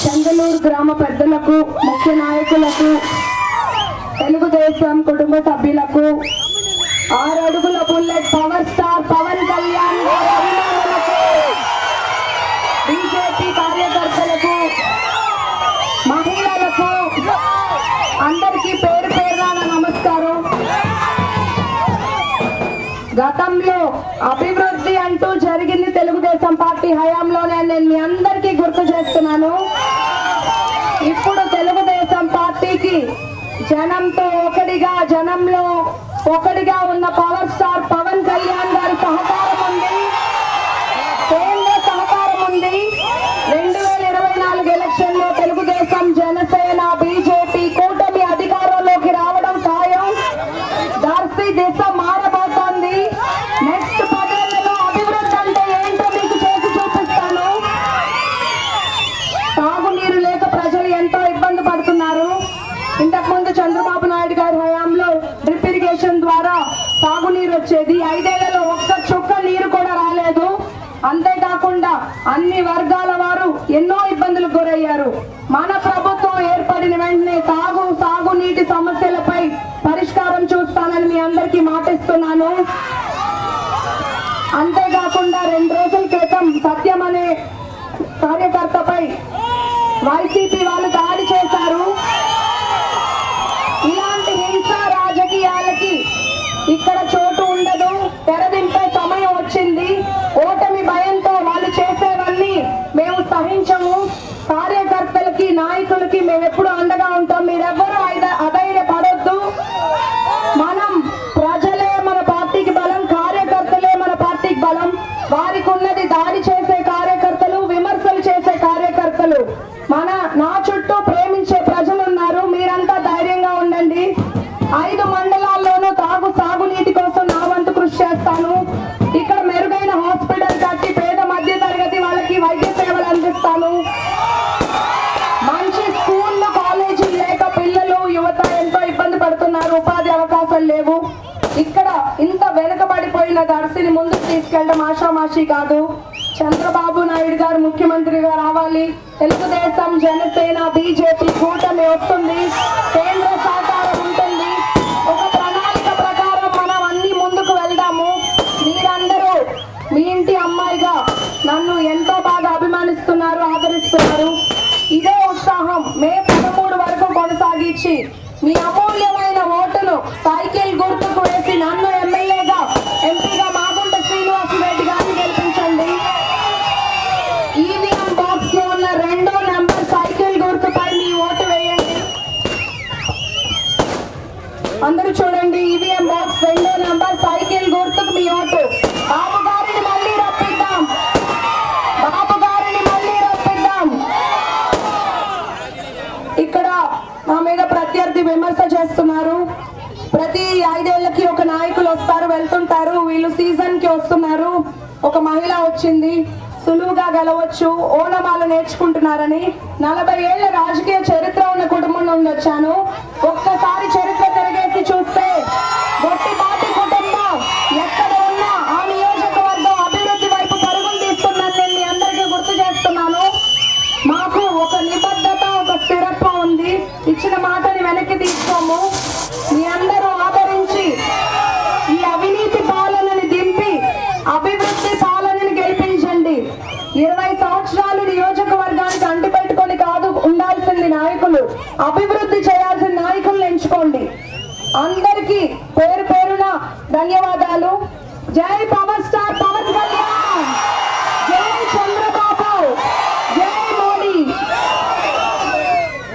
చందలూరు గ్రామ పెద్దలకు, ముఖ్య నాయకులకు, తెలుగుదేశం కుటుంబ సభ్యులకు, 6 అడుగుల bullet power star Pawan Kalyan అభిమానులకు, బీజేపీ కార్యకర్తలకు, మహిళలకు అందరికీ పేరు పేరున నమస్కారం. గతంలో అభివృద్ధి అంటూ జరిగింది తెలుగుదేశం పార్టీ హయాంలోనే నేను మీ అందరికీ గుర్తు చేస్తున్నాను. ఇప్పుడు తెలుగుదేశం పార్టీకి జనంతో జనంలో ఒకటిగా ఉన్న పవర్ స్టార్ పవన్ కళ్యాణ్ గారి సహకారం ఉంది, కేంద్ర సహకారం ఉంది. 2024 ఎలక్షన్లో తెలుగుదేశం, జనసేన, బీజేపీ కూటమి అధికారంలోకి రావడం ఖాయం. దర్శి దిశ మారబోతోంది. నెక్స్ట్ 10 ఏళ్లలో అభివృద్ధి అంటే ఏంటో మీకు చేసి చూపిస్తాను. తాగునీరు లేక ప్రజలు ఎంతో ఇబ్బంది పడుతున్నారు. ఇంతకుముందు చంద్రబాబు నాయుడు గారి హయాంలో డ్రిప్ ఇరిగేషన్ ద్వారా తాగునీరు వచ్చేది. 5 ఏళ్లలో ఒక్క చుక్క నీరు కూడా రాలేదు. అంతేకాకుండా అన్ని వర్గాల వారు ఎన్నో ఇబ్బందులకు గురయ్యారు. మన ప్రభుత్వం ఏర్పడిన వెంటనే సాగునీటి సమస్యలపై పరిష్కారం చూస్తానని మీ అందరికీ మాటిస్తున్నాను. అంతేకాకుండా 2 రోజుల క్రితం సత్యం అనే కార్యకర్తపై వైసీపీ వాళ్ళు దాడి చేశారు. ఇలాంటి హింసా రాజకీయాలకి ఇక్కడ చోటు ఉండదు. తెరదింపే సమయం వచ్చింది. ఓటమి భయంతో వాళ్ళు చేసేవన్నీ మేము సహించము. కార్యకర్తలకి, నాయకులకి మేము ఎప్పుడు అండగా ఉంటాం. మీరెవ్వరూ అధైర్యపడొద్దు. మనం ప్రజలే మన పార్టీకి బలం, కార్యకర్తలే మన పార్టీకి బలం. వారికి ఉన్నది దాడి చేసే కార్యకర్తలు, విమర్శలు చేసే కార్యకర్తలు. నా చుట్టూ ప్రేమించే ప్రజలు ఉన్నారు. మీరంతా ధైర్యంగా ఉండండి. 5 మండలాల్లోనూ సాగునీటి కోసం నా వంతు కృషి చేస్తాను. ఇక్కడ మెరుగైన హాస్పిటల్ కట్టి పేద మధ్య తరగతి వాళ్ళకి వైద్య సేవలు అందిస్తాను. మంచి స్కూళ్ళు, కాలేజీలు లేక పిల్లలు, యువత ఎంతో ఇబ్బంది పడుతున్నారు. ఉపాధి అవకాశాలు లేవు. ఇక్కడ ఇంత వెనుకబడిపోయిన దర్శిని ముందుకు తీసుకెళ్ళడం ఆషామాషి కాదు. చంద్రబాబు నాయుడు గారు ముఖ్యమంత్రిగా రావాలి. తెలుగుదేశం, జనసేన, బీజేపీ కూటమి వస్తుంది. కేంద్ర సహకారం ఉంటుంది. ఒక ప్రణాళిక ప్రకారం మనం అన్ని ముందుకు వెళ్దాము. మీరందరూ మీ ఇంటి అమ్మాయిగా నన్ను ఎంతో బాగా అభిమానిస్తున్నారు, ఆదరిస్తున్నారు. ఇదే ఉత్సాహం మే 13 వరకు కొనసాగించి మీ అమూల్యమైన ఓటును సైకిల్ గుర్తుకు వేసి నన్ను ఎంపీగా మాగుంట శ్రీనివాసరెడ్డి గారిని గెలిపించండి. ఈవీఎం బాక్స్ లో ఉన్న 2వ నెంబర్ సైకిల్ గుర్తుపై మీ ఓటు వేయండి. అందరూ చూడండి, ఈవీఎం బాక్స్ 2వ నెంబర్ సైకిల్ గుర్తుకు మీ ఓటు. బాబు గారిని మళ్ళీ రప్పిద్దాం. ఇక్కడ నా మీద ప్రత్యర్థి విమర్శ చేస్తున్నారు. ప్రతి 5 ఏళ్లకి ఒక నాయకులు వస్తారు, వెళ్తుంటారు. వీళ్ళు సీజన్ కి వస్తున్నారు. ఒక మహిళ వచ్చింది, సులువుగా గెలవచ్చు, ఓనమాలు నేర్చుకుంటున్నారని. 40 ఏళ్ల రాజకీయ చరిత్ర ఉన్న కుటుంబం నుండి వచ్చాను. ఒక్కసారి చరిత్ర తిరిగేసి చూస్తే గొట్టిపాటి కుటుంబం ఎక్కడ ఉన్నా ఆ నియోజకవర్గం అభివృద్ధి వైపు పరుగులు తీస్తుందని నేను మీ అందరికీ గుర్తు చేస్తున్నాను. మాకు ఒక నిబద్ధత, ఒక స్థిరత్వం ఉంది. ఇచ్చిన మాటని వెనక్కి తీసుకోము. మీ అందరూ ఆదరించి ఈ అవినీతి పాలనని దింపి అభివృద్ధి పాలనని గెలిపించండి. 20 సంవత్సరాలు నియోజకవర్గానికి అంటిపెట్టుకొని కాదు ఉండాల్సింది నాయకులు, అభివృద్ధి చేయాల్సిన నాయకులను ఎంచుకోండి. అందరికీ పేరు పేరున ధన్యవాదాలు. జై పవర్ స్టార్.